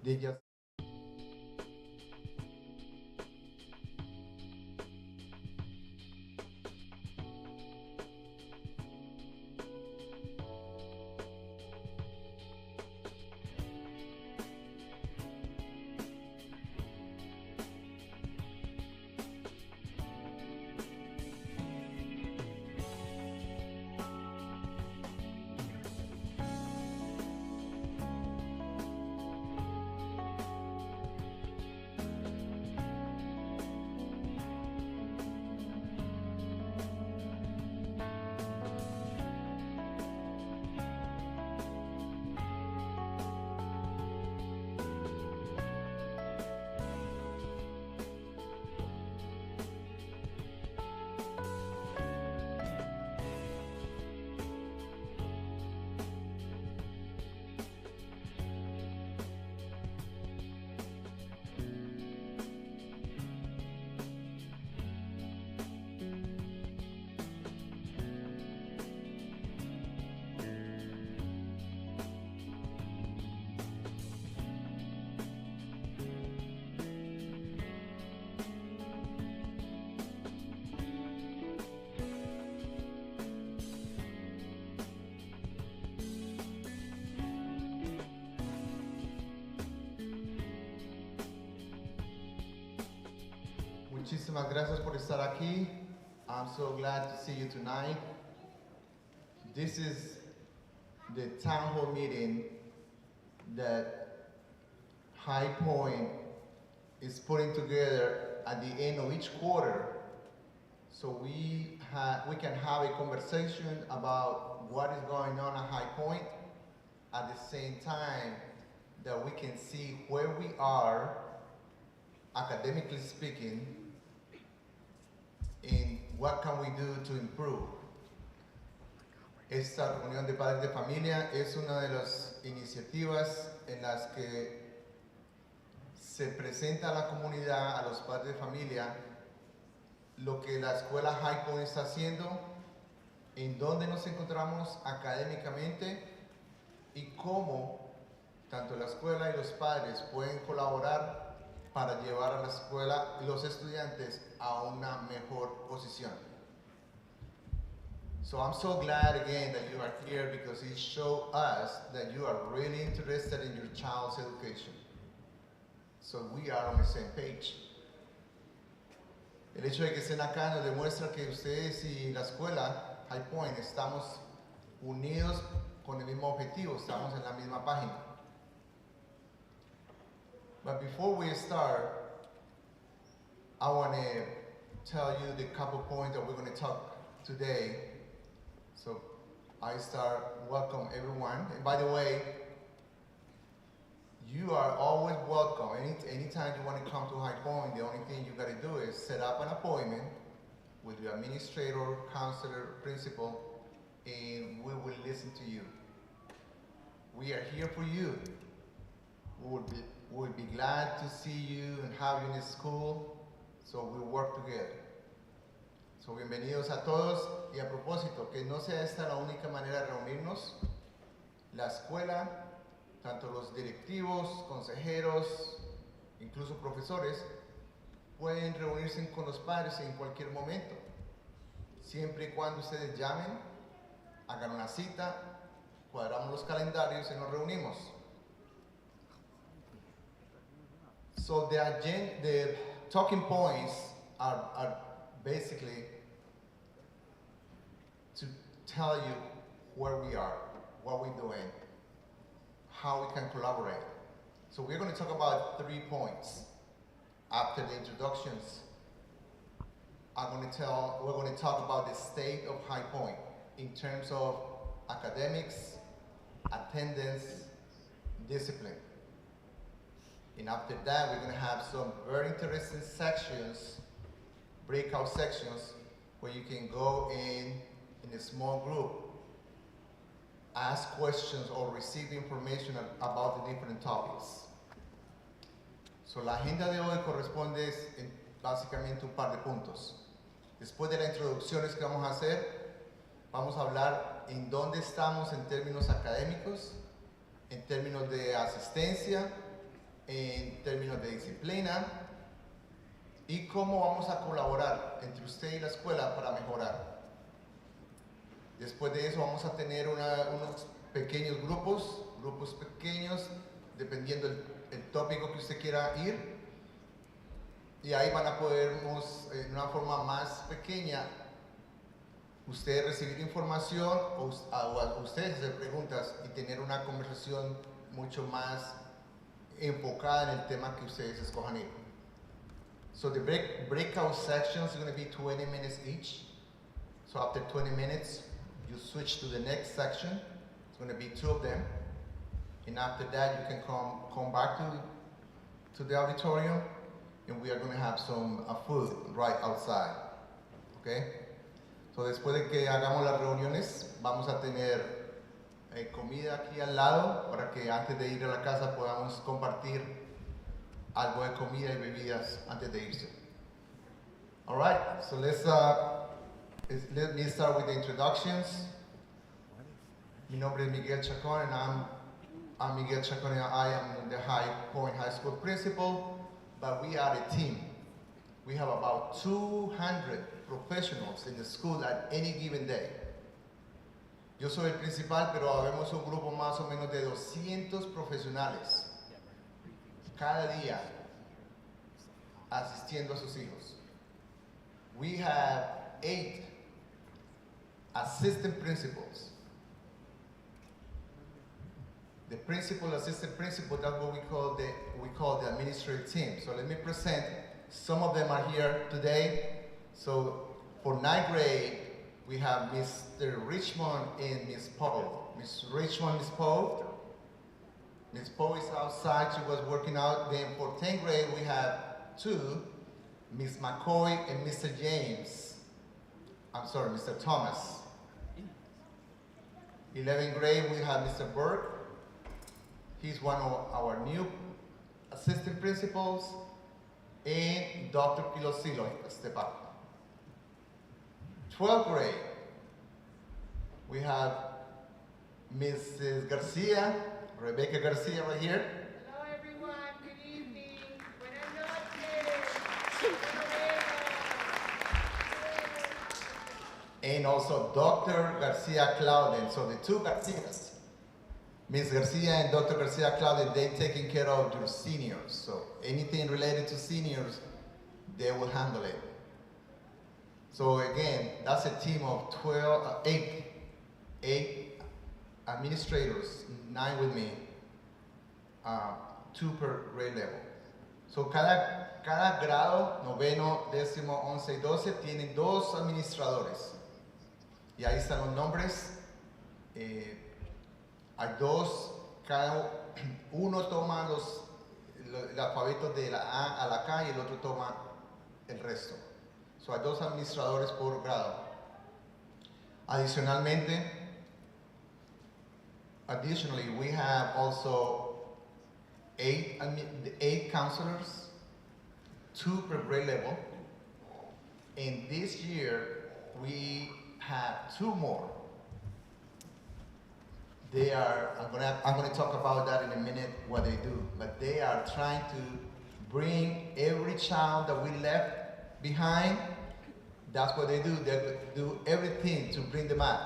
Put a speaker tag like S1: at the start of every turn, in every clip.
S1: they just Muchísimas gracias por estar aquí. I'm so glad to see you tonight. This is the town hall meeting that High Point is putting together at the end of each quarter, so we can have a conversation about what is going on at High Point at the same time that we can see where we are academically speaking and what can we do to improve. Esta reunión de padres de familia es una de las iniciativas en las que se presenta a la comunidad, a los padres de familia, lo que la escuela High Point está haciendo, en dónde nos encontramos académicamente y cómo tanto la escuela y los padres pueden colaborar para llevar a la escuela y los estudiantes a una mejor posición. So I'm so glad again that you are here because it shows us that you are really interested in your child's education. So we are on the same page. El hecho de que estén acá nos demuestra que ustedes y la escuela High Point estamos unidos con el mismo objetivo, estamos en la misma página. But before we start, I want to tell you the couple points that we're going to talk today. So I start, welcome everyone. And by the way, you are always welcome. Anytime you want to come to High Point, the only thing you got to do is set up an appointment with your administrator, counselor, principal, and we will listen to you. We are here for you. We'll be glad to see you and have you in the school, so we'll work together. So bienvenidos a todos, y a propósito, que no sea esta la única manera de reunirnos. La escuela, tanto los directivos, consejeros, incluso profesores, pueden reunirse con los padres en cualquier momento, siempre y cuando ustedes llamen, hagan una cita, cuadramos los calendarios y nos reunimos. So the talking points are basically to tell you where we are, what we're doing, how we can collaborate. So we're going to talk about 3 points. After the introductions, we're going to talk about the state of High Point in terms of academics, attendance, discipline. And after that, we're going to have some very interesting sections, breakout sections, where you can go in a small group, ask questions or receive information about the different topics. So la agenda de hoy corresponde en básicamente un par de puntos. Después de las introducciones que vamos a hacer, vamos a hablar en dónde estamos en términos académicos, en términos de asistencia, en términos de disciplina y cómo vamos a colaborar entre usted y la escuela para mejorar. Después de eso vamos a tener unos pequeños grupos pequeños, dependiendo el tópico que usted quiera ir. Y ahí van a podernos, en una forma más pequeña, ustedes recibir información o ustedes hacer preguntas y tener una conversación mucho más enfocada en el tema que ustedes escojan ir. So the breakout sections are going to be 20 minutes each. So after 20 minutes, you switch to the next section. It's going to be 2 of them. And after that, you can come back to the auditorium, and we are going to have some food right outside. Okay? So después de que hagamos las reuniones, vamos a tener comida aquí al lado para que antes de ir a la casa podamos compartir algo de comida y bebidas antes de irse. All right, so let me start with the introductions. Mi nombre es Miguel Chacon, and I'm Miguel Chacon, and I am the High Point High School principal, but we are a team. We have about 200 professionals in the school at any given day. Yo soy el principal, pero habemos un grupo más o menos de 200 profesionales cada día asistiendo a sus hijos. We have 8 assistant principals. The principal, assistant principal, that's what we call the administrative team. So let me present. Some of them are here today. So for 9th grade, we have Mr. Richmond and Ms. Poe. Ms. Richmond, Ms. Poe. Ms. Poe is outside, she was working out. Then for 10th grade, we have 2, Ms. McCoy and Mr. James. I'm sorry, Mr. Thomas. 11th grade, we have Mr. Burke. He's one of our new assistant principals. And Dr. Pilosilo, step up. 12th grade, we have Mrs. Garcia, Rebecca Garcia right here.
S2: Hello everyone, good evening. Buenas noches.
S1: And also Dr. Garcia Clauden. So the 2 Garcias, Ms. Garcia and Dr. Garcia Clauden, they taking care of your seniors. So anything related to seniors, they will handle it. So again, that's a team of 8 administrators, 9 with me, 2 per grade level. So cada grado, noveno, décimo, 11 y 12, tienen 2 administradores. Y ahí están los nombres. Hay 2, cada uno toma el alfabeto de la A a la K y el otro toma el resto. So hay 2 administradores por grado. Additionally, we have also 8 counselors, 2 per grade level. And this year, we have 2 more. They are, I'm going to talk about that in a minute, what they do. But they are trying to bring every child that we left behind. That's what they do. They do everything to bring them up.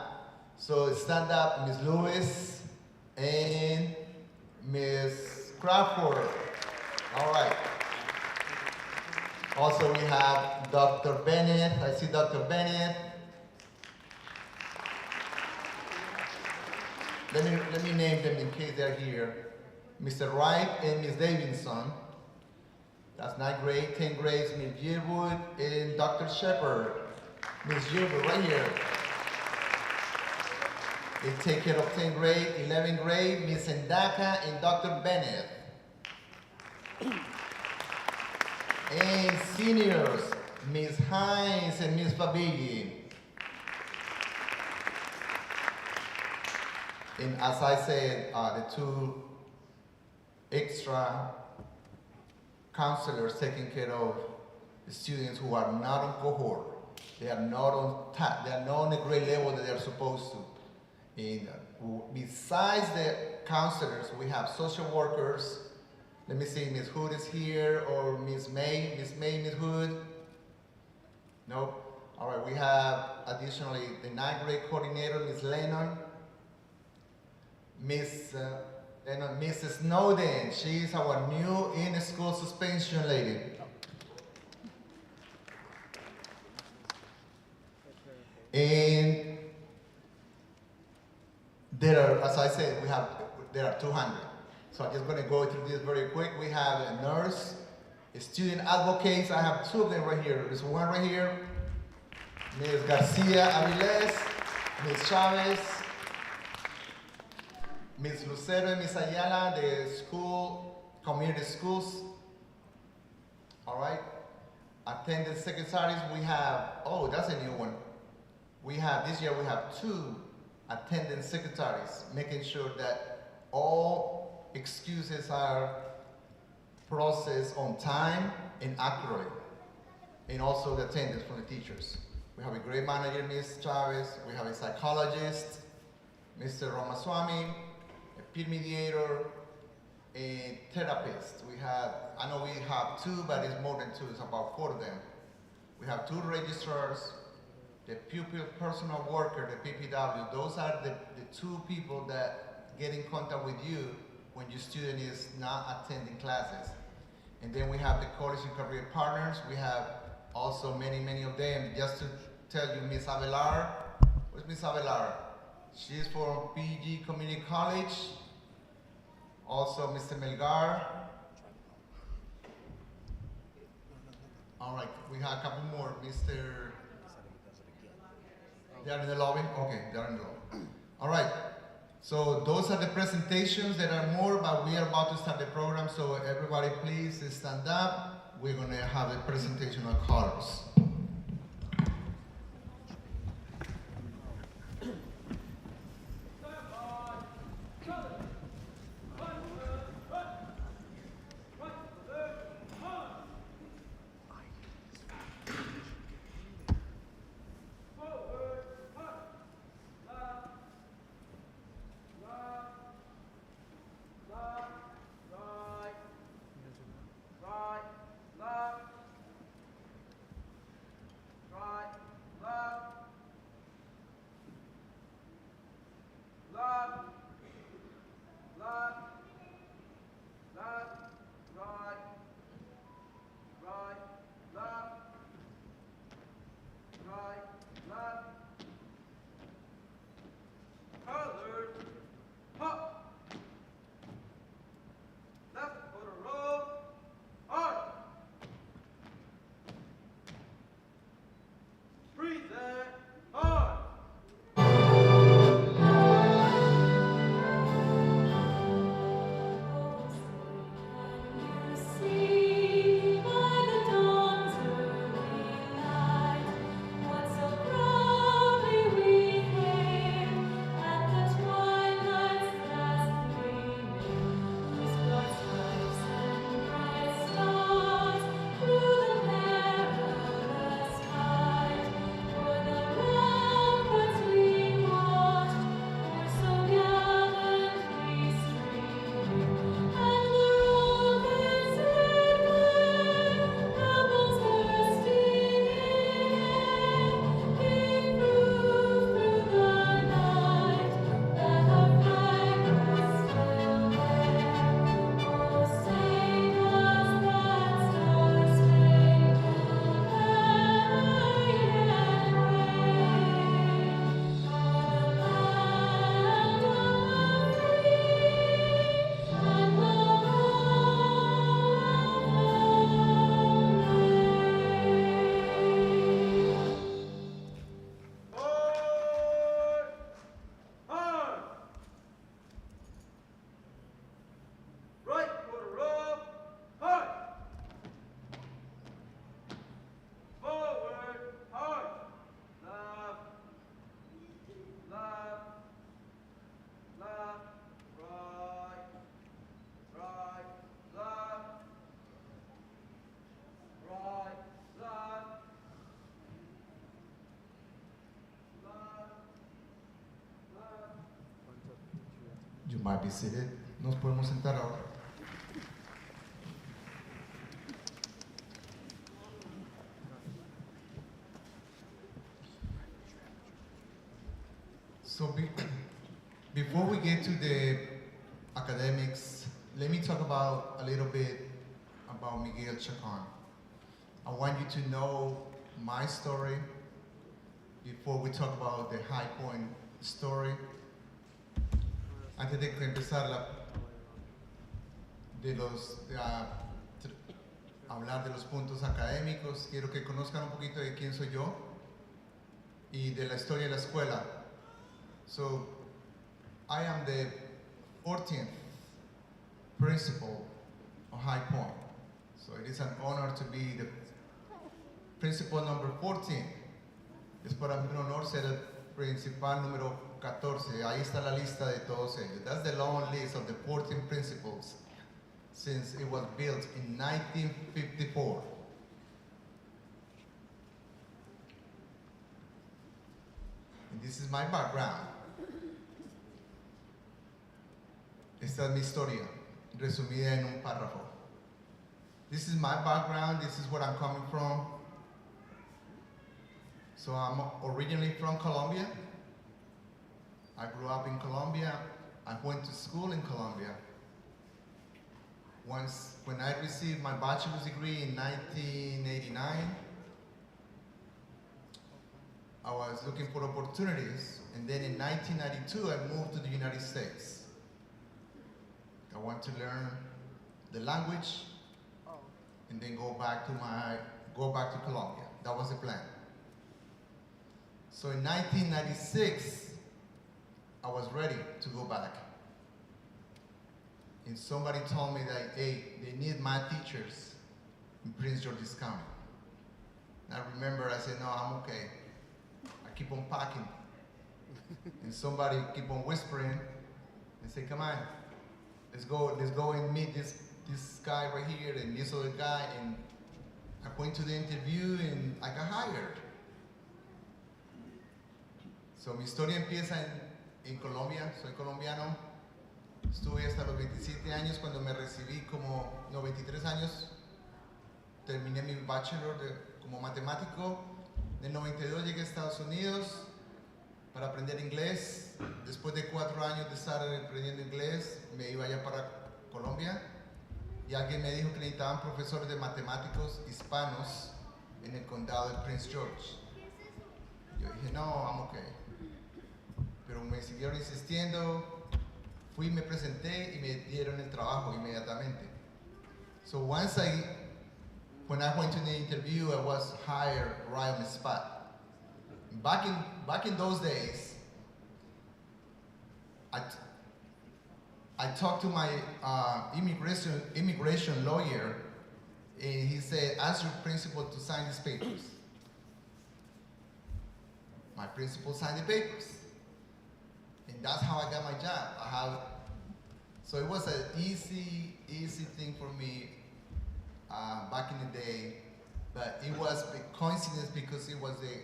S1: So stand up, Ms. Lewis and Ms. Crawford. All right. Also, we have Dr. Bennett. I see Dr. Bennett. Let me name them in case they're here. Mr. Wright and Ms. Davidson. That's 9th grade, 10th grade, Ms. Yearwood and Dr. Shepard. Ms. Yearwood right here. They take care of 10th grade, 11th grade, Ms. Endaka and Dr. Bennett. And seniors, Ms. Hines and Ms. Fabigi. And as I said, the 2 extra counselors taking care of the students who are not on cohort. They are not on the grade level that they are supposed to. And besides the counselors, we have social workers, Let me see, Miss Hood is here, or Miss May, Miss Hood? Nope. All right, we have additionally the ninth grade coordinator, Miss Lennon. Mrs. Snowden, she's our new in-school suspension lady. And there are, as I said, there are 200. So I'm just going to go through this very quick. We have a nurse, a student advocates. I have two of them right here. There's one right here, Ms. Garcia Aviles, Ms. Chavez, Ms. Lucero and Ms. Ayala, the school, community schools. All right. Attendance secretaries, we have, oh, that's a new one. This year we have 2 attendance secretaries, making sure that all excuses are processed on time and accurately, and also the attendance from the teachers. We have a grade manager, Ms. Chavez. We have a psychologist, Mr. Ramaswamy, a peer mediator, a therapist. I know we have 2, but it's more than 2, it's about 4 of them. We have 2 registrars, the pupil personal worker, the PPW. Those are the 2 people that get in contact with you when your student is not attending classes. And then we have the college and career partners. We have also many of them. Just to tell you, Miss Avelar, where's Miss Avelar? She's from PG Community College. Also, Mr. Melgar. All right, we have a couple more. Mr. They are in the lobby? Okay, they are in the lobby. All right, so those are the presentations. There are more, but we are about to start the program, so everybody please stand up. We're gonna have a presentation of colors. You might be seated. Nos podemos sentar ahora. So before we get to the academics, let me talk about a little bit about Miguel Chacon. I want you to know my story before we talk about the High Point story. Antes de empezar hablar de los puntos académicos, quiero que conozcan un poquito de quién soy yo y de la historia de la escuela. So, I am the 14th principal of High Point. So it is an honor to be the principal number 14. Es para mí un honor ser el principal número 14. Ahí está la lista de todos ellos. That's the long list of the 14 principals since it was built in 1954. And this is my background. Esta es mi historia, resumida en un párrafo. This is my background, this is where I'm coming from. So I'm originally from Colombia. I grew up in Colombia. I went to school in Colombia. Once, when I received my bachelor's degree in 1989, I was looking for opportunities, and then in 1992, I moved to the United States. I want to learn the language, and then go back to Colombia. That was the plan. So in 1996, I was ready to go back. And somebody told me that, hey, they need math teachers in Prince George's County. And I remember I said, no, I'm okay. I keep on packing. And somebody keep on whispering and say, come on, let's go and meet this guy right here and this other guy. And I went to the interview and I got hired. So mi historia empieza en Colombia, soy colombiano. Estuve hasta los 27 años cuando me recibí como, no, 23 años. Terminé mi bachelor como matemático. En el 92 llegué a Estados Unidos para aprender inglés. Después de 4 años de estar aprendiendo inglés, me iba ya para Colombia. Y alguien me dijo que necesitaban profesores de matemáticos hispanos en el condado de Prince George. Yo dije, no, I'm okay. Pero me siguieron insistiendo, fui, me presenté y me dieron el trabajo inmediatamente. So when I went to the interview, I was hired right on the spot. Back in those days, I talked to my immigration lawyer, and he said, ask your principal to sign these papers. My principal signed the papers. And that's how I got my job. So it was an easy thing for me back in the day, but it was a coincidence because it was a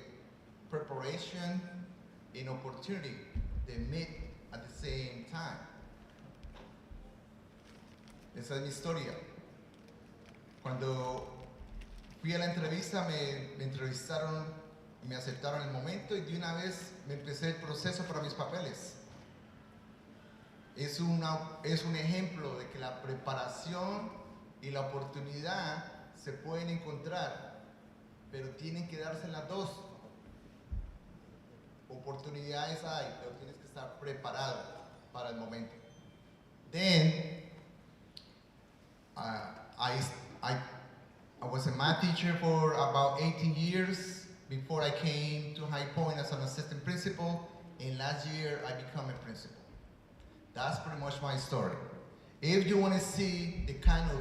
S1: preparation and opportunity. They met at the same time. Esa es mi historia. Cuando fui a la entrevista, me entrevistaron, me aceptaron el momento y de una vez me empecé el proceso para mis papeles. Es un ejemplo de que la preparación y la oportunidad se pueden encontrar, pero tienen que darse las dos. Oportunidades hay, pero tienes que estar preparado para el momento. Then, I was a math teacher for about 18 years before I came to High Point as an assistant principal, and last year I became a principal. That's pretty much my story. If you want to see the kind of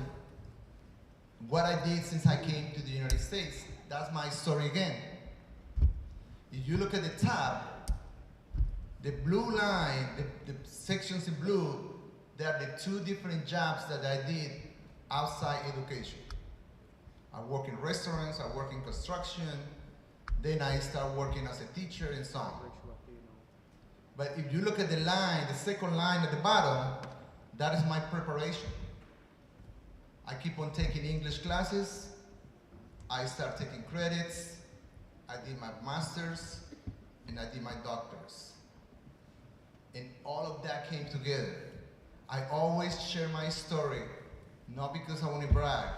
S1: what I did since I came to the United States, that's my story again. If you look at the top, the blue line, the sections in blue, they are the 2 different jobs that I did outside education. I work in restaurants, I work in construction, then I start working as a teacher and so on. But if you look at the line, the second line at the bottom, that is my preparation. I keep on taking English classes, I start taking credits, I did my master's, and I did my doctor's. And all of that came together. I always share my story, not because I want to brag,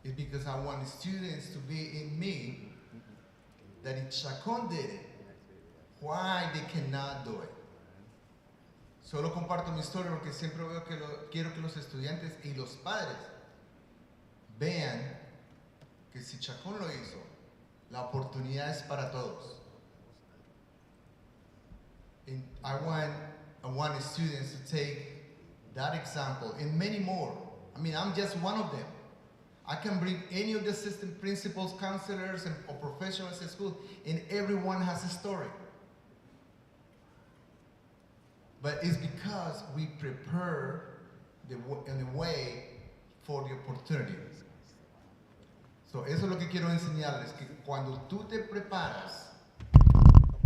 S1: it's because I want the students to be in me, that if Chacon did it, why they cannot do it. Solo comparto mi historia porque siempre veo que quiero que los estudiantes y los padres vean que si Chacón lo hizo, la oportunidad es para todos. And I want the students to take that example and many more. I mean, I'm just one of them. I can bring any of the assistant principals, counselors, or professionals at school, and everyone has a story. But it's because we prepare in a way for the opportunity. So eso es lo que quiero enseñarles, que cuando tú te preparas,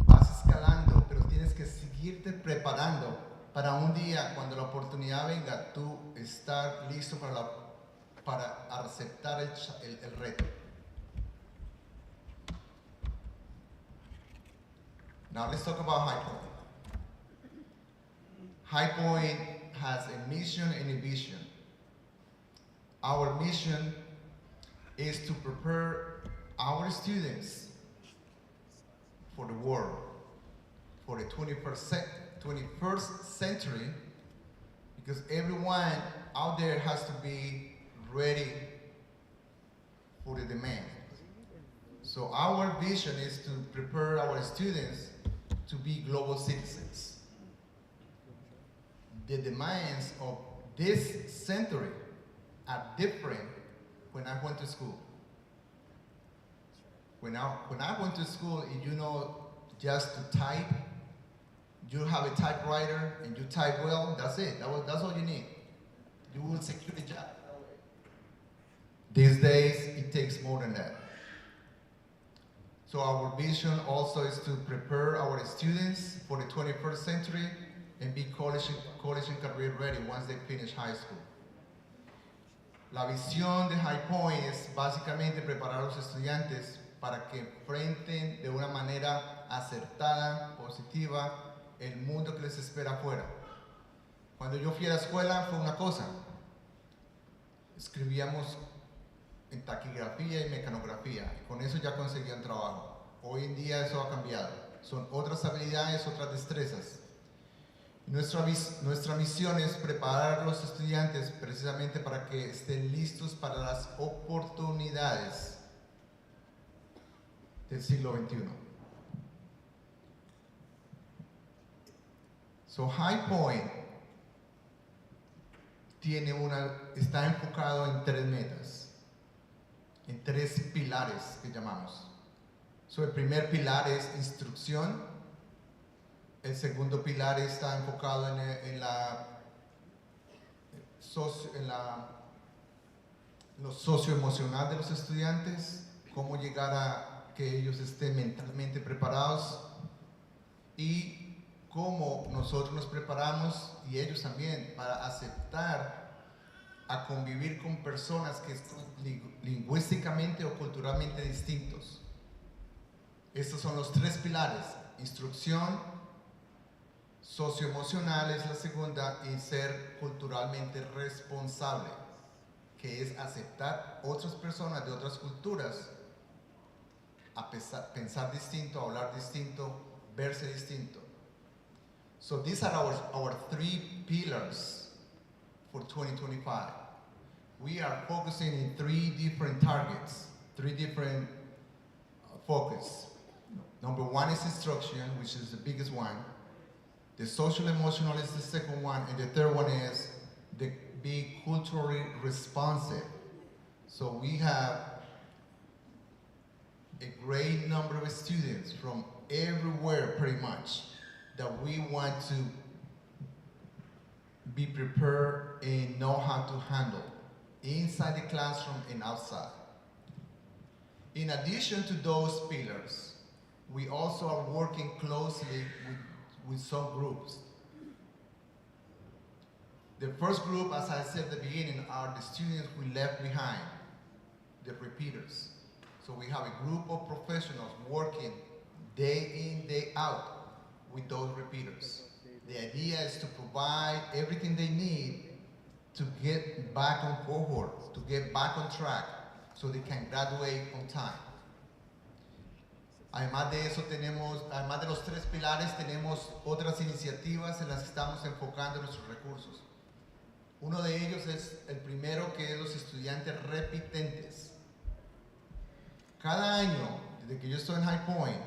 S1: vas escalando, pero tienes que seguirte preparando para un día, cuando la oportunidad venga, tú estar listo para aceptar el reto. Now let's talk about High Point. High Point has a mission and a vision. Our mission is to prepare our students for the world, for the 21st century, because everyone out there has to be ready for the demand. So our vision is to prepare our students to be global citizens. The demands of this century are different when I went to school. When I went to school, and you know just to type, you have a typewriter and you type well, that's it. That's all you need. You will secure the job. These days, it takes more than that. So our vision also is to prepare our students for the 21st century and be college and career ready once they finish high school. La visión de High Point es básicamente preparar a los estudiantes para que enfrenten de una manera acertada, positiva, el mundo que les espera afuera. Cuando yo fui a la escuela fue una cosa. Escribíamos en taquigrafía y mecanografía, y con eso ya conseguían trabajo. Hoy en día eso ha cambiado. Son otras habilidades, otras destrezas. Nuestra misión es preparar a los estudiantes precisamente para que estén listos para las oportunidades del siglo XXI. So High Point está enfocado en tres metas, en tres pilares que llamamos. So el primer pilar es instrucción. El segundo pilar está enfocado en lo socioemocional de los estudiantes, cómo llegar a que ellos estén mentalmente preparados y cómo nosotros nos preparamos y ellos también para aceptar a convivir con personas que son lingüísticamente o culturalmente distintos. Estos son los tres pilares: instrucción, socioemocional es la segunda, y ser culturalmente responsable, que es aceptar otras personas de otras culturas, pensar distinto, hablar distinto, verse distinto. So these are our three pillars for 2025. We are focusing in three different targets, three different focus. Number one is instruction, which is the biggest one. The social emotional is the second one, and the third one is be culturally responsive. So we have a great number of students from everywhere pretty much that we want to be prepared and know how to handle inside the classroom and outside. In addition to those pillars, we also are working closely with some groups. The first group, as I said at the beginning, are the students we left behind, the repeaters. So we have a group of professionals working day in, day out with those repeaters. The idea is to provide everything they need to get back on cohort, to get back on track, so they can graduate on time. Además de eso además de los tres pilares, tenemos otras iniciativas en las que estamos enfocando nuestros recursos. Uno de ellos es el primero, que es los estudiantes repitentes. Cada año, desde que yo estoy en High Point,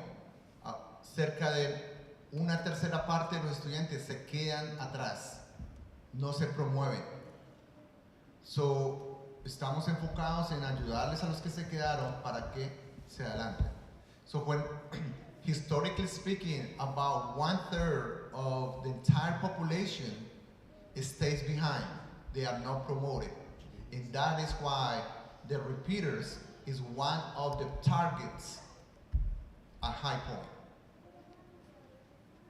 S1: cerca de una tercera parte de los estudiantes se quedan atrás, no se promueven. Estamos enfocados en ayudarles a los que se quedaron para que se adelanten. So when, historically speaking, about 1/3 of the entire population stays behind. They are not promoted. And that is why the repeaters is one of the targets at High Point.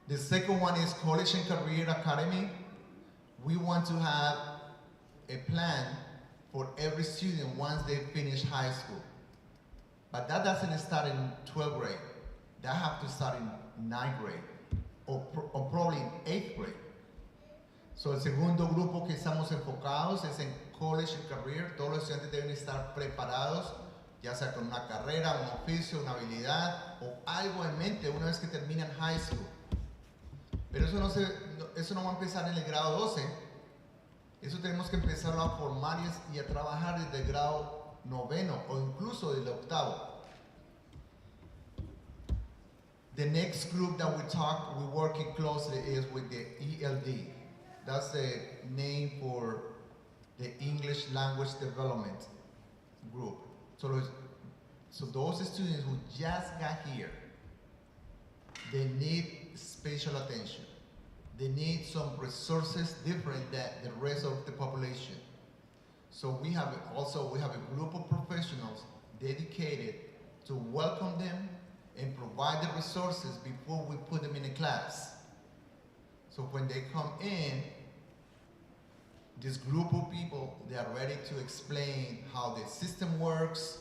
S1: The second one is College and Career Academy. We want to have a plan for every student once they finish high school. But that doesn't start in 12th grade. That have to start in 9th grade, or probably in 8th grade. So el segundo grupo que estamos enfocados es en College and Career. Todos los estudiantes deben estar preparados, ya sea con una carrera, un oficio, una habilidad o algo en mente una vez que terminan high school. Pero eso no va a empezar en el grado 12. Eso tenemos que empezarlo a formar y a trabajar desde el grado 9 o incluso desde el 8. The next group that we're working closely is with the ELD. That's the name for the English Language Development Group. So those students who just got here, they need special attention. They need some resources different than the rest of the population. So we have a group of professionals dedicated to welcome them and provide the resources before we put them in a class. So when they come in, this group of people, they are ready to explain how the system works,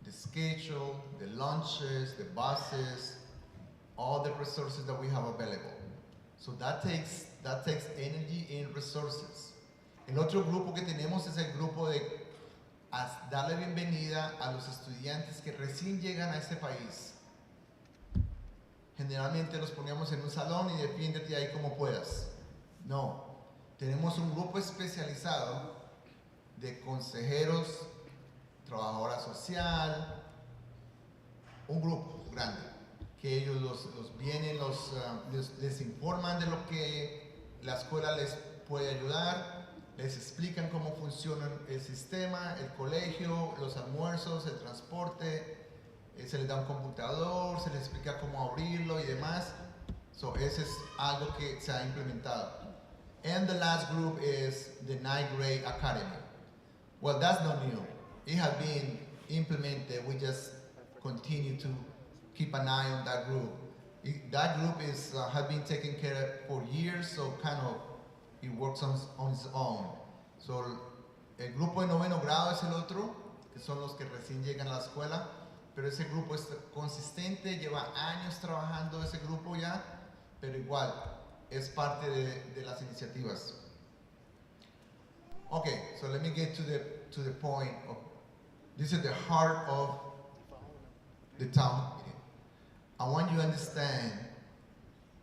S1: the schedule, the lunches, the buses, all the resources that we have available. So that takes energy and resources. El otro grupo que tenemos es el grupo de darle bienvenida a los estudiantes que recién llegan a este país. Generalmente los poníamos en un salón y defiéndete ahí como puedas. No, tenemos un grupo especializado de consejeros, trabajadora social, un grupo grande, que ellos los vienen, les informan de lo que la escuela les puede ayudar, les explican cómo funciona el sistema, el colegio, los almuerzos, el transporte, se les da un computador, se les explica cómo abrirlo y demás. So, ese es algo que se ha implementado. And the last group is the 9th grade academy. Well, that's not new. It has been implemented. We just continue to keep an eye on that group. That group has been taken care of for years, so kind of it works on its own. So, el grupo de 9º grado es el otro, que son los que recién llegan a la escuela. Pero ese grupo es consistente, lleva años trabajando ese grupo ya, pero igual es parte de las iniciativas. Okay, so let me get to the point of, this is the heart of the town meeting. I want you to understand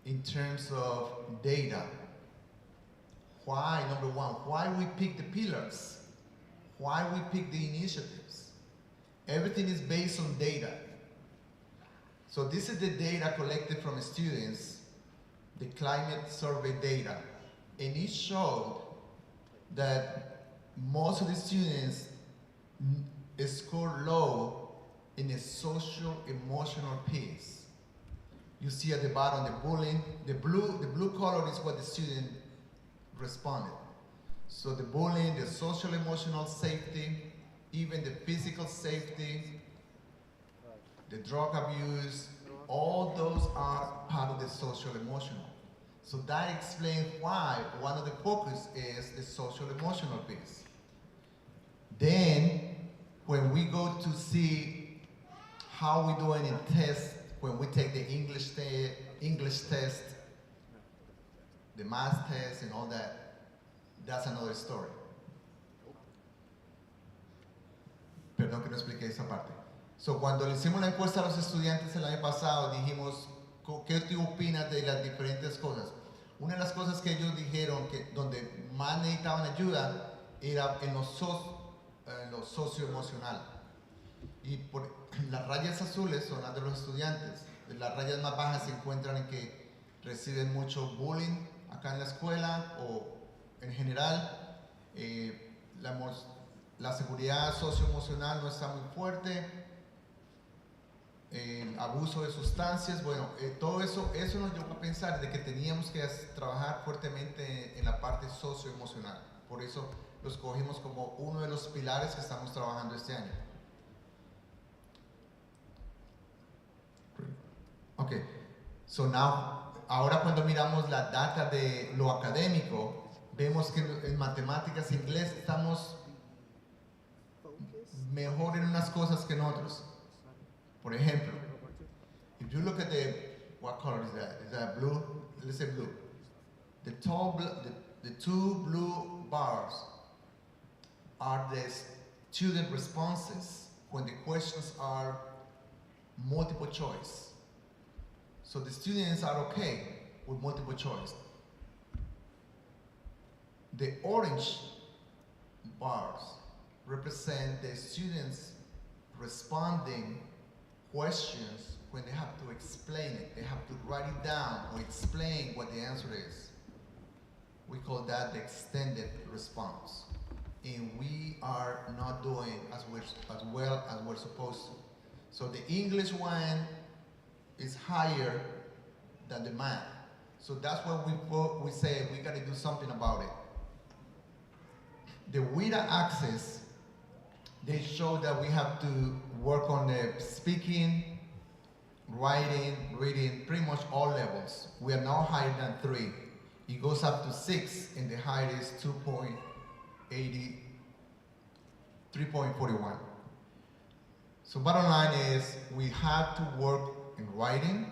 S1: in terms of data, why, number one, why we pick the pillars, why we pick the initiatives. Everything is based on data. So this is the data collected from students, the climate survey data. And it showed that most of the students score low in a social emotional piece. You see at the bottom the bullying, the blue color is what the student responded. So the bullying, the social emotional safety, even the physical safety, the drug abuse, all those are part of the social emotional. So that explains why one of the focus is the social emotional piece. Then, when we go to see how we're doing in tests, when we take the English English test, the math test and all that, that's another story. Perdón que no expliqué esa parte. So, cuando le hicimos la encuesta a los estudiantes el año pasado, dijimos, ¿qué tú opinas de las diferentes cosas? Una de las cosas que ellos dijeron que donde más necesitaban ayuda era en lo socioemocional. Y las rayas azules son las de los estudiantes. Las rayas más bajas se encuentran en que reciben mucho bullying acá en la escuela o en general. La seguridad socioemocional no está muy fuerte. El abuso de sustancias, bueno, todo eso nos llevó a pensar de que teníamos que trabajar fuertemente en la parte socioemocional. Por eso lo escogimos como uno de los pilares que estamos trabajando este año. Ok, so now, ahora cuando miramos la data de lo académico, vemos que en matemáticas e inglés estamos mejor en unas cosas que en otras. Por ejemplo, if you look at what color is that? Is that blue? Let's say blue. The two blue bars are the student responses when the questions are multiple choice. So the students are okay with multiple choice. The orange bars represent the students responding questions when they have to explain it. They have to write it down or explain what the answer is. We call that the extended response. And we are not doing as well as we're supposed to. So the English one is higher than the math. So that's what we say we gotta do something about it. The WIDA axis, they show that we have to work on the speaking, writing, reading, pretty much all levels. We are now higher than 3. It goes up to 6, and the height is 3.41. So bottom line is we have to work in writing,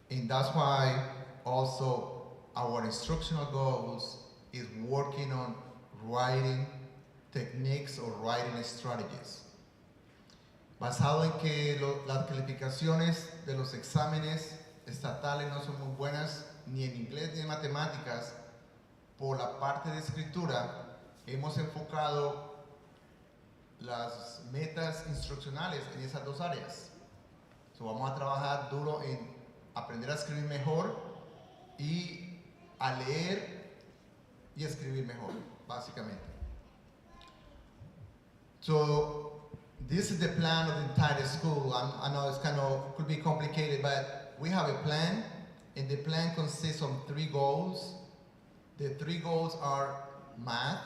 S1: and that's why also our instructional goals is working on writing techniques or writing strategies. Basado en que las calificaciones de los exámenes estatales no son muy buenas ni en inglés ni en matemáticas, por la parte de escritura hemos enfocado las metas instruccionales en esas dos áreas. So vamos a trabajar duro en aprender a escribir mejor y a leer y escribir mejor, básicamente. So this is the plan of the entire school. I know it's could be complicated, but we have a plan, and the plan consists of 3 goals. The 3 goals are math,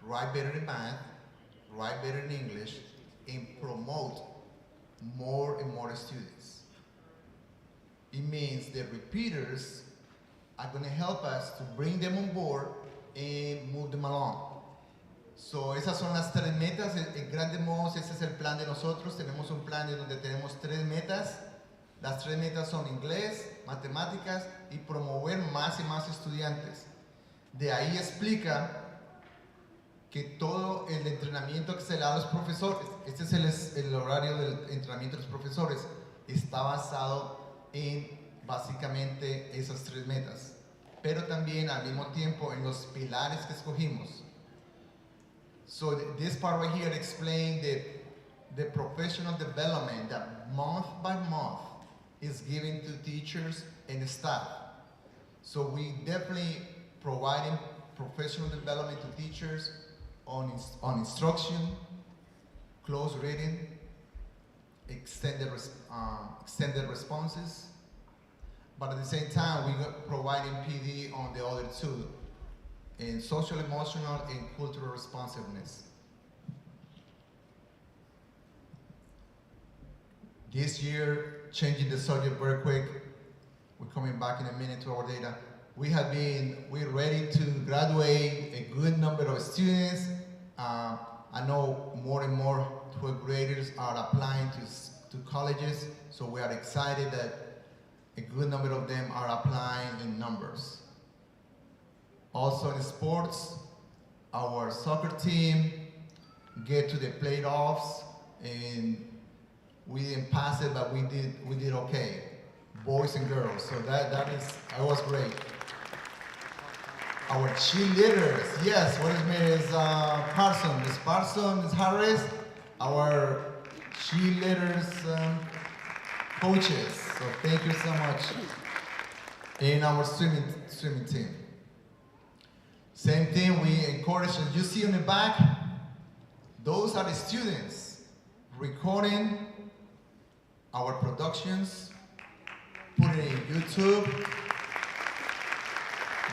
S1: write better in math, write better in English, and promote more and more students. It means the repeaters are going to help us to bring them on board and move them along. So esas son las 3 metas, en grandes modos ese es el plan de nosotros. Tenemos un plan donde tenemos 3 metas. Las 3 metas son inglés, matemáticas y promover más y más estudiantes. De ahí explica que todo el entrenamiento que se le da a los profesores, este es el horario del entrenamiento de los profesores, está basado en básicamente esas 3 metas, pero también al mismo tiempo en los pilares que escogimos. So this part right here explains the professional development that month by month is given to teachers and staff. So we definitely providing professional development to teachers on instruction, close reading, extended responses, but at the same time we are providing PD on the other 2, in social, emotional, and cultural responsiveness. This year, changing the subject very quick, we're coming back in a minute to our data. We're ready to graduate a good number of students. I know more and more 12th graders are applying to colleges, so we are excited that a good number of them are applying in numbers. Also in sports, our soccer team get to the playoffs, and we didn't pass it, but we did okay, boys and girls. So that was great. Our cheerleaders, yes, what is Ms. Parson? Ms. Parson, Ms. Harris, our cheerleaders coaches. So thank you so much. And our swimming team. Same thing, we encourage, as you see on the back, those are the students recording our productions, putting it in YouTube.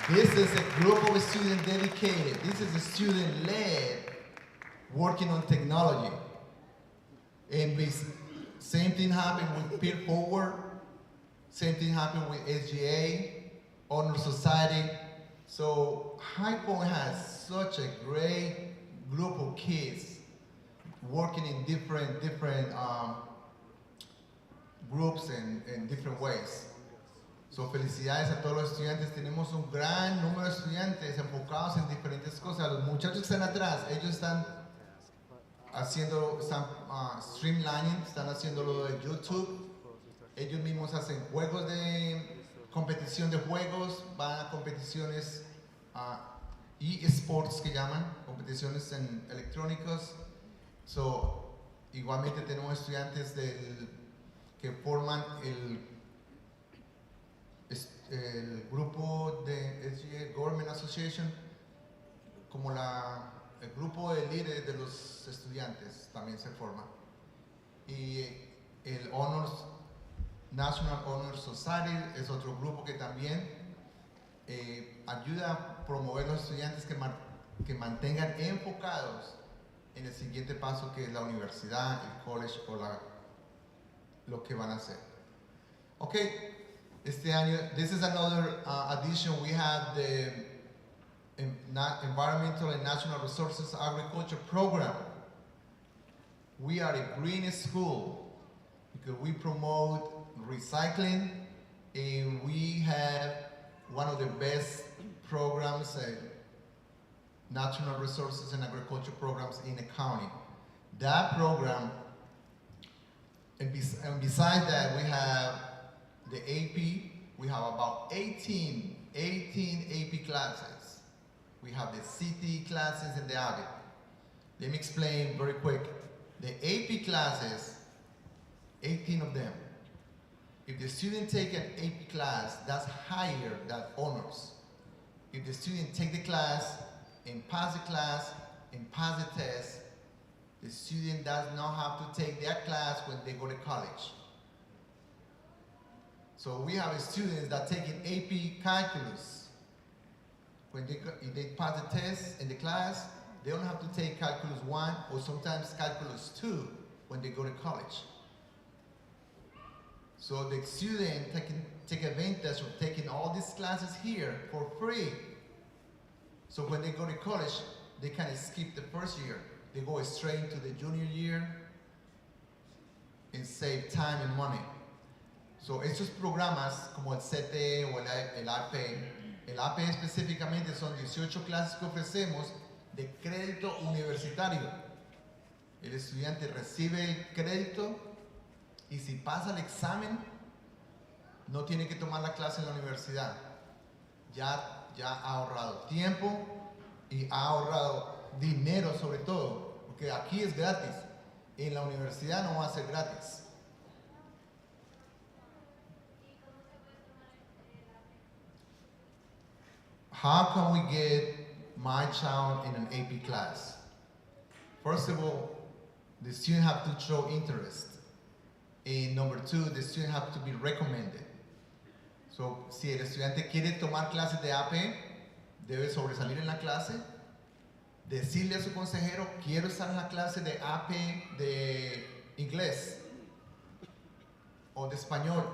S1: This is a group of students dedicated. This is a student-led, working on technology. And same thing happened with Peer Forward, same thing happened with SGA, Honor Society. So High Point has such a great group of kids working in different groups and different ways. So felicidades a todos los estudiantes. Tenemos un gran número de estudiantes enfocados en diferentes cosas. Los muchachos que están atrás, ellos están streamlining, están haciendo lo de YouTube. Ellos mismos hacen juegos de competición de juegos, van a competiciones e-sports que llaman, competiciones electrónicas. So, igualmente tenemos estudiantes que forman el grupo de SGA Government Association, como el grupo de líderes de los estudiantes también se forma. Y el National Honor Society es otro grupo que también ayuda a promover a los estudiantes que mantengan enfocados en el siguiente paso, que es la universidad, el college o lo que van a hacer. Okay. Este año, this is another addition. We have the Environmental and Natural Resources Agriculture Program. We are a green school because we promote recycling, and we have one of the best programs, natural resources and agriculture programs in the county. That program, and besides that, we have the AP, we have about 18 AP classes. We have the CT classes and the AVID. Let me explain very quick. The AP classes, 18 of them. If the student take an AP class, that's higher than honors. If the student take the class and pass the class and pass the test, the student does not have to take that class when they go to college. So we have students that take an AP calculus. When they pass the test in the class, they don't have to take calculus 1 or sometimes calculus 2 when they go to college. So the student can take advantage of taking all these classes here for free. So when they go to college, they kind of skip the first year. They go straight to the junior year and save time and money. So estos programas como el CT o el AP específicamente son 18 clases que ofrecemos de crédito universitario. El estudiante recibe el crédito y si pasa el examen, no tiene que tomar la clase en la universidad. Ya ha ahorrado tiempo y ha ahorrado dinero sobre todo, porque aquí es gratis. En la universidad no va a ser gratis. How can we get my child in an AP class? First of all, the student have to show interest. And number 2, the student have to be recommended. So, si el estudiante quiere tomar clases de AP, debe sobresalir en la clase, decirle a su consejero, quiero estar en la clase de AP de inglés, o de español,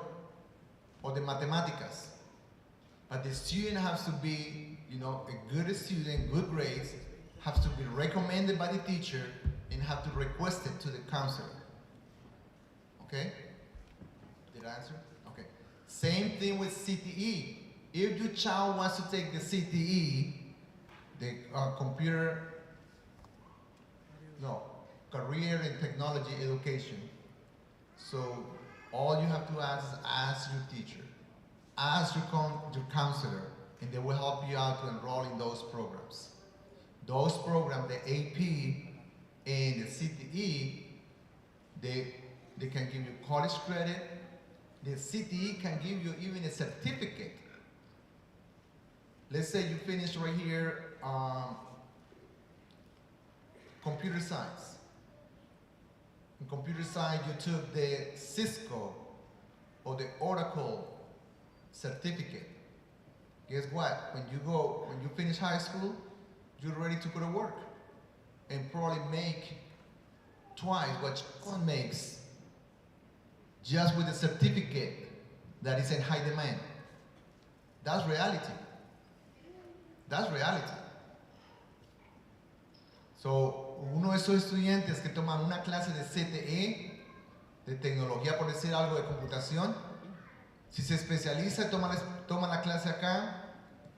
S1: o de matemáticas. But the student has to be, a good student, good grades, has to be recommended by the teacher and have to request it to the counselor. Okay? Did I answer? Okay. Same thing with CTE. If your child wants to take the CTE, the career and technology education. So all you have to ask your teacher, ask your counselor, and they will help you out to enroll in those programs. Those programs, the AP and the CTE, they can give you college credit. The CTE can give you even a certificate. Let's say you finish right here computer science. In computer science, you took the Cisco or the Oracle certificate. Guess what? When you finish high school, you're ready to go to work and probably make twice what one makes just with a certificate that is in high demand. That's reality. That's reality. So, uno de esos estudiantes que toman una clase de CTE, de tecnología, por decir algo, de computación, si se especializa, toma la clase acá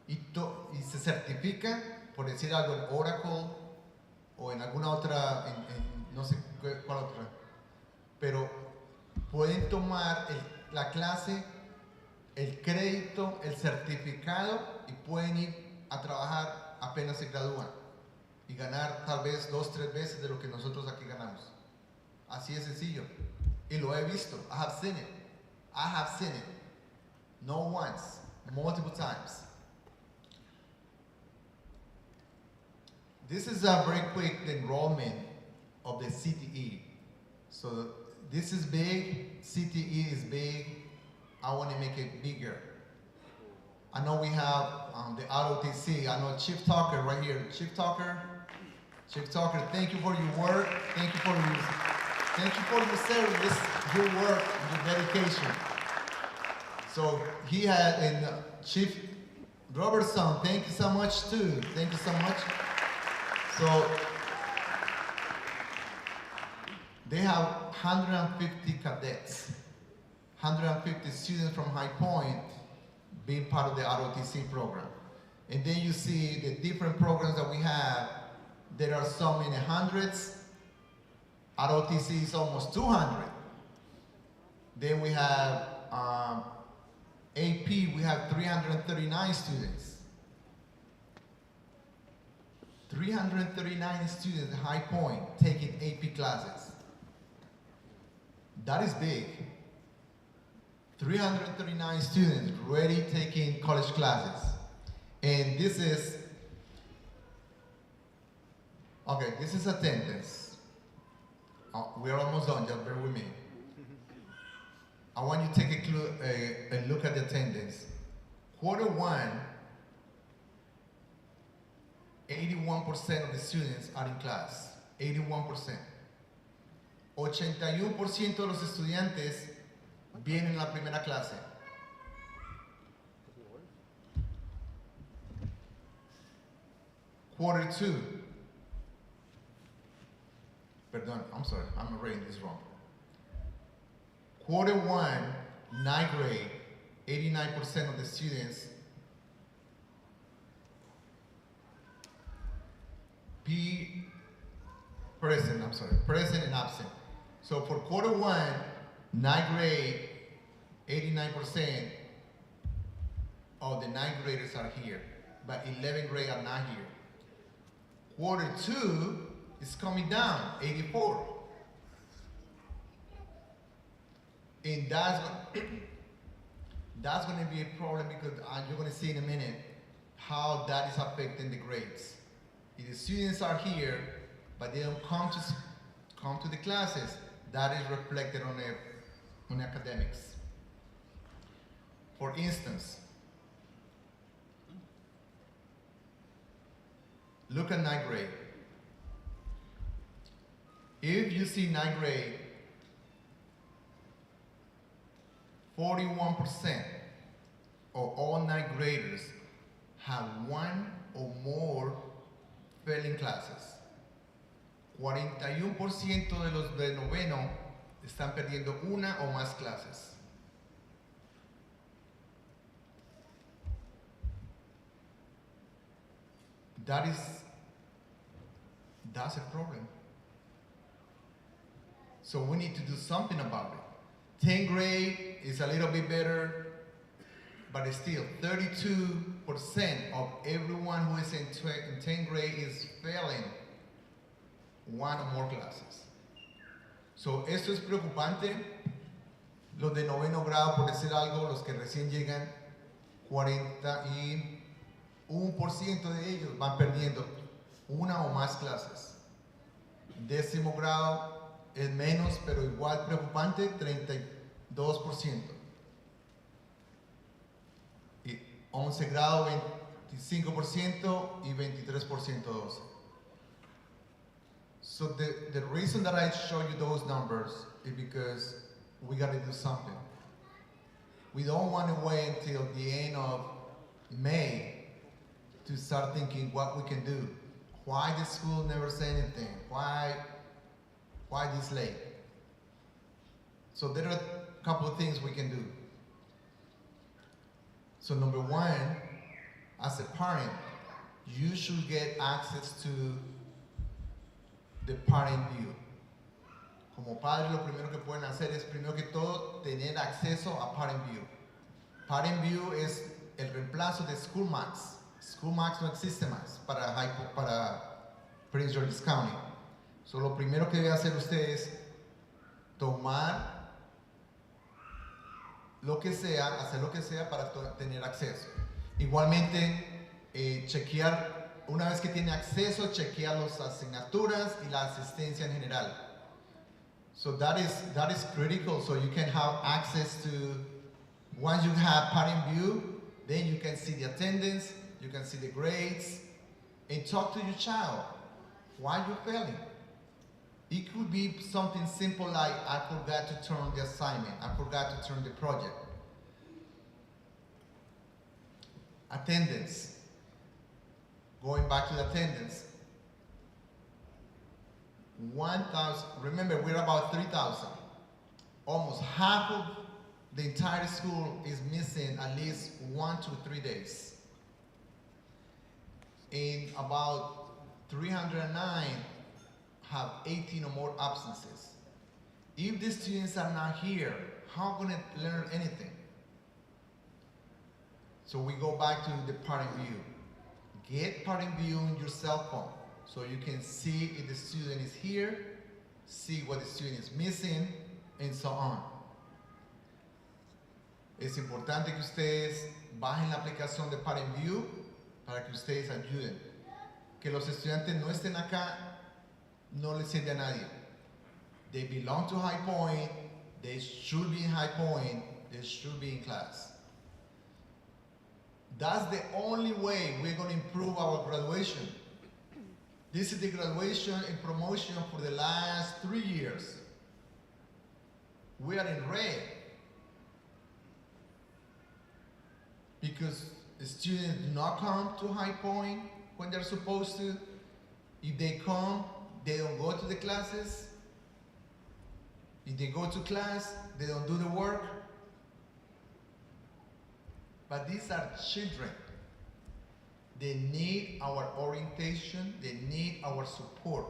S1: y se certifica, por decir algo, en Oracle o en alguna otra, no sé cuál otra, pero pueden tomar la clase, el crédito, el certificado y pueden ir a trabajar apenas se gradúan y ganar tal vez 2, 3 veces de lo que nosotros aquí ganamos. Así es sencillo. Y lo he visto. I have seen it. I have seen it. Not once, multiple times. This is a very quick enrollment of the CTE. So this is big, CTE is big. I want to make it bigger. I know we have the ROTC. I know Chief Talker right here. Chief Talker, thank you for your work. Thank you for your service, your work, your dedication. So he had, and Chief Robertson, thank you so much too. Thank you so much. So they have 150 cadets, 150 students from High Point being part of the ROTC program. And then you see the different programs that we have. There are some in the hundreds. ROTC is almost 200. Then we have AP, we have 339 students. 339 students at High Point taking AP classes. That is big. 339 students already taking college classes. And this is attendance. We're almost done, just bear with me. I want you to take a look at the attendance. Quarter one, 81% of the students are in class. 81%. 81% de los estudiantes vienen a la primera clase. Quarter two. Perdón, I'm sorry, I'm reading this wrong. Quarter one, 9th grade, 89% of the students present and absent. So for quarter one, 9th grade, 89% of the 9th graders are here, but 11th grade are not here. Quarter two is coming down, 84. And that's going to be a problem because you're going to see in a minute how that is affecting the grades. If the students are here, but they don't come to the classes, that is reflected on academics. For instance, look at 9th grade. If you see 9th grade, 41% of all 9th graders have one or more failing classes. 41% de los de noveno están perdiendo una o más clases. that's a problem. So we need to do something about it. 10th grade is a little bit better, but it's still 32% of everyone who is in 10th grade is failing one or more classes. So esto es preocupante. Los de noveno grado, por decir algo, los que recién llegan, 41% de ellos van perdiendo una o más clases. Décimo grado es menos, pero igual preocupante, 32%. Y 11 grado, 25% y 23% 12. So the reason that I show you those numbers is because we got to do something. We don't want to wait until the end of May to start thinking what we can do. Why the school never said anything? Why this late? So there are a couple of things we can do. So number one, as a parent, you should get access to the parent view. Como padres, lo primero que pueden hacer es, primero que todo, tener acceso a Parent View. Parent View es el reemplazo de School Max. School Max no existe más para Prince George's County. So, lo primero que debe hacer usted es tomar lo que sea, hacer lo que sea para tener acceso. Igualmente, chequear, una vez que tiene acceso, chequear las asignaturas y la asistencia en general. So that is critical, so you can have access to, once you have Parent View, then you can see the attendance, you can see the grades, and talk to your child. Why are you failing? It could be something simple like, I forgot to turn the assignment, I forgot to turn the project. Attendance. Going back to the attendance. 1,000, remember we're about 3,000. Almost half of the entire school is missing at least 1 to 3 days. And about 309 have 18 or more absences. If the students are not here, how are going to learn anything? So we go back to the Parent View. Get Parent View on your cell phone so you can see if the student is here, see what the student is missing, and so on. Es importante que ustedes bajen la aplicación de Parent View para que ustedes ayuden. Que los estudiantes no estén acá no les sirve a nadie. They belong to High Point, they should be in High Point, they should be in class. That's the only way we're going to improve our graduation. This is the graduation and promotion for the last 3 years. We are in red because the students do not come to High Point when they're supposed to. If they come, they don't go to the classes. If they go to class, they don't do the work. But these are children. They need our orientation, they need our support.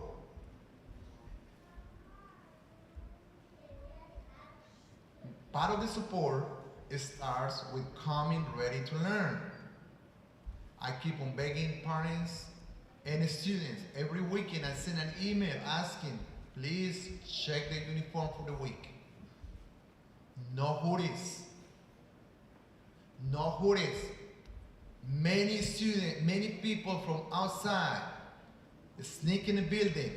S1: Part of the support starts with coming ready to learn. I keep on begging parents and students. Every weekend I send an email asking, please check the uniform for the week. No hoodies. No hoodies. Many students, many people from outside sneak in the building,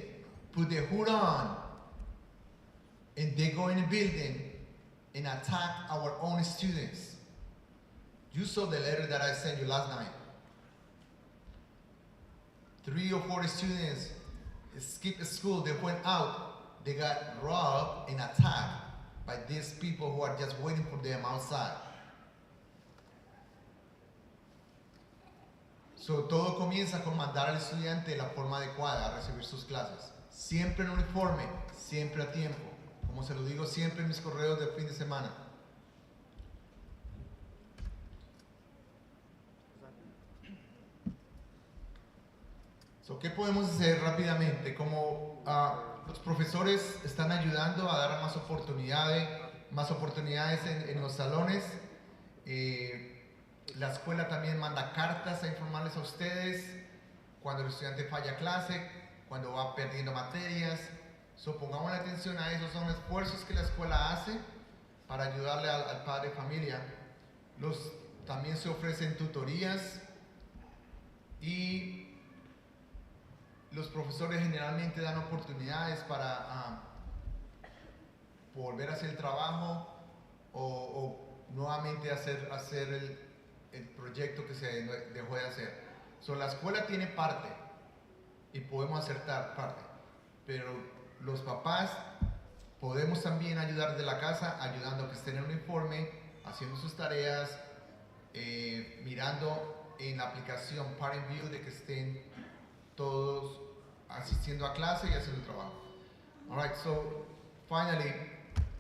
S1: put their hood on, and they go in the building and attack our own students. You saw the letter that I sent you last night. 3 or 4 students skipped school, they went out, they got robbed and attacked by these people who are just waiting for them outside. So, todo comienza con mandar al estudiante de la forma adecuada a recibir sus clases. Siempre en uniforme, siempre a tiempo. Como se lo digo siempre en mis correos de fin de semana. So, ¿qué podemos hacer rápidamente? Como los profesores están ayudando a dar más oportunidades en los salones. La escuela también manda cartas a informarles a ustedes cuando el estudiante falla clase, cuando va perdiendo materias. So, pongamos la atención a esos, son esfuerzos que la escuela hace para ayudarle al padre de familia. También se ofrecen tutorías y los profesores generalmente dan oportunidades para volver a hacer el trabajo o nuevamente hacer el proyecto que se dejó de hacer. So, la escuela tiene parte y podemos acertar parte, pero los papás podemos también ayudar de la casa, ayudando a que estén en el uniforme, haciendo sus tareas, mirando en la aplicación Parent View de que estén todos asistiendo a clase y haciendo el trabajo. All right, so finally,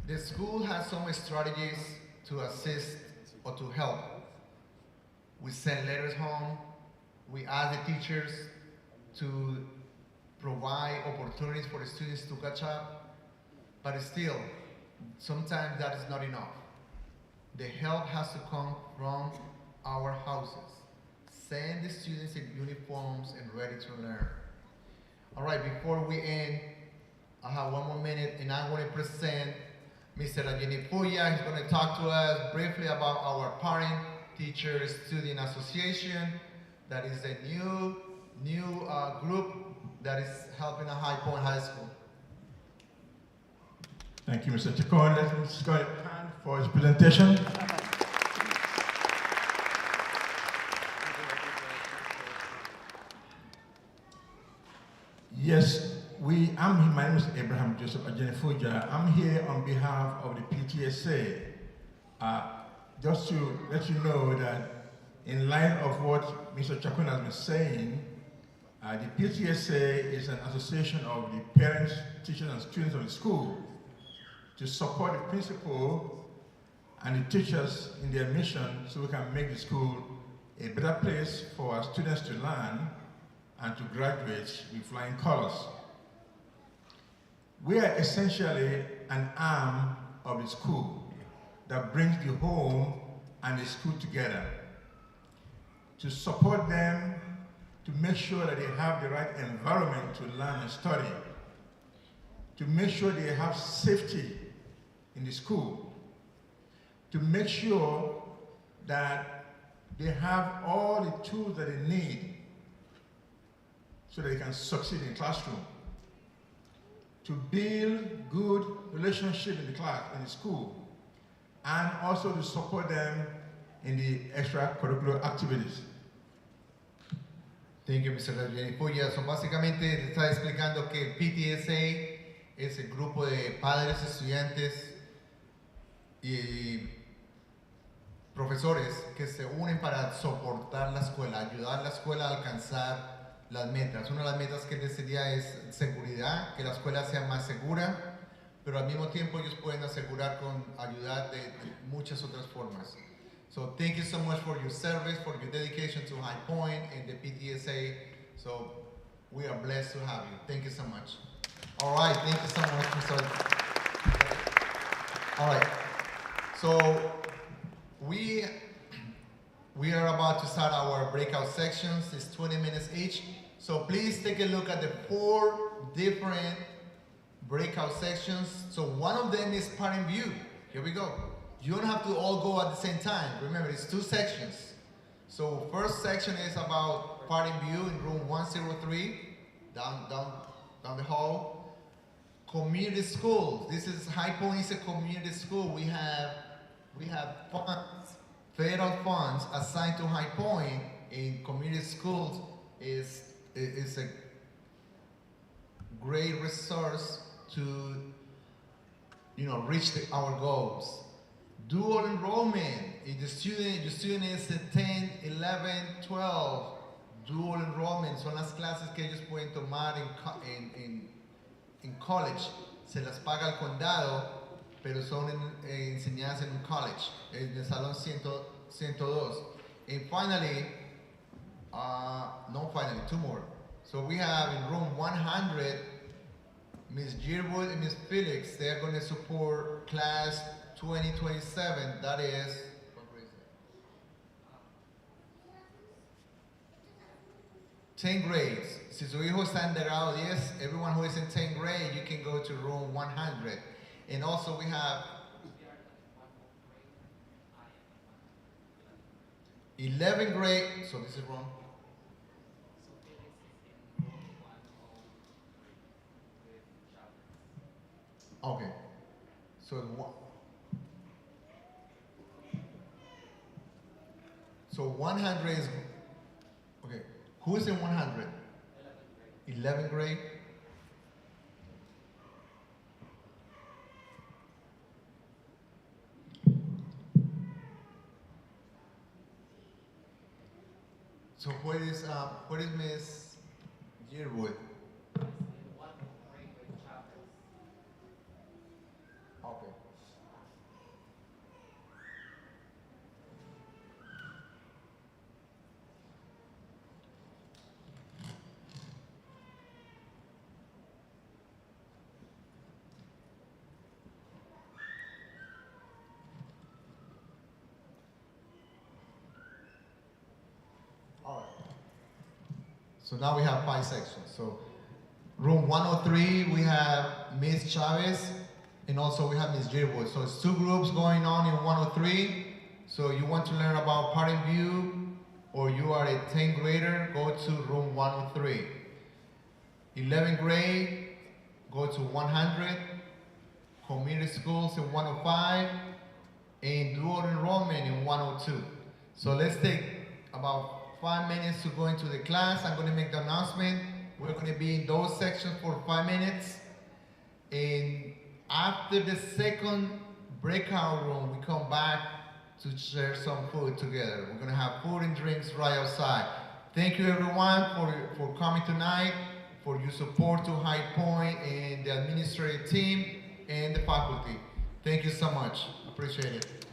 S1: the school has some strategies to assist or to help. We send letters home. We ask the teachers to provide opportunities for the students to catch up. But still, sometimes that is not enough. The help has to come from our houses. Send the students in uniforms and ready to learn. All right, before we end, I have one more minute and I want to present Mr. Rajini Puya. He's going to talk to us briefly about our Parent Teacher Student Association. That is a new group that is helping at High Point High School.
S3: Thank you, Mr. Chacon. Let's go ahead for his presentation. Yes, my name is Abraham Joseph Ajenifuja. I'm here on behalf of the PTSA. Just to let you know that in light of what Mr. Chacon has been saying, the PTSA is an association of the parents, teachers, and students of the school to support the principal and the teachers in their mission so we can make the school a better place for our students to learn and to graduate with flying colors. We are essentially an arm of the school that brings the home and the school together to support them, to make sure that they have the right environment to learn and study, to make sure they have safety in the school, to make sure that they have all the tools that they need so that they can succeed in the classroom, to build good relationship in the class, in the school, and also to support them in the extracurricular activities.
S1: Thank you, Mr. Rajeni. So básicamente está explicando que PTSA es el grupo de padres, estudiantes y profesores que se unen para soportar la escuela, ayudar a la escuela a alcanzar las metas. Una de las metas que de ese día es seguridad, que la escuela sea más segura, pero al mismo tiempo ellos pueden asegurar con ayudar de muchas otras formas. So thank you so much for your service, for your dedication to High Point and the PTSA. So we are blessed to have you. Thank you so much. All right, thank you so much, Mr. All right, so we are about to start our breakout sections. It's 20 minutes each. So please take a look at the 4 different breakout sections. So one of them is Parent View. Here we go. You don't have to all go at the same time. Remember, it's 2 sections. So first section is about Parent View in room 103, down the hall. Community schools. This is High Point is a community school. We have funds, federal funds assigned to High Point in community schools is a great resource to reach our goals. Dual enrollment. If the student is 10, 11, 12, dual enrollment son las clases que ellos pueden tomar en college. Se las paga el condado, pero son enseñadas en un college, en el salón 102. And finally, 2 more. So we have in room 100, Ms. Yearwood and Ms. Felix. They're going to support class 2027. That is, what grade is it? 10 grades. Si su hijo está en de grado 10, everyone who is in 10th grade, you can go to room 100. And also we have 11th grade, so this is wrong. Okay, so so 100 is, okay, who is in 100? 11th grade? So where is Miss Yearwood? Okay. All right. So now we have 5 sections. So room 103, we have Ms. Chavez, and also we have Ms. Yearwood. So it's 2 groups going on in 103. So you want to learn about parent view, or you are a 10th grader, go to room 103. 11th grade, go to 100. Community schools in 105, and dual enrollment in 102. So let's take about 5 minutes to go into the class. I'm going to make the announcement. We're going to be in those sections for 5 minutes. And after the second breakout room, we come back to share some food together. We're going to have food and drinks right outside. Thank you everyone for coming tonight, for your support to High Point and the administrative team and the faculty. Thank you so much. Appreciate it.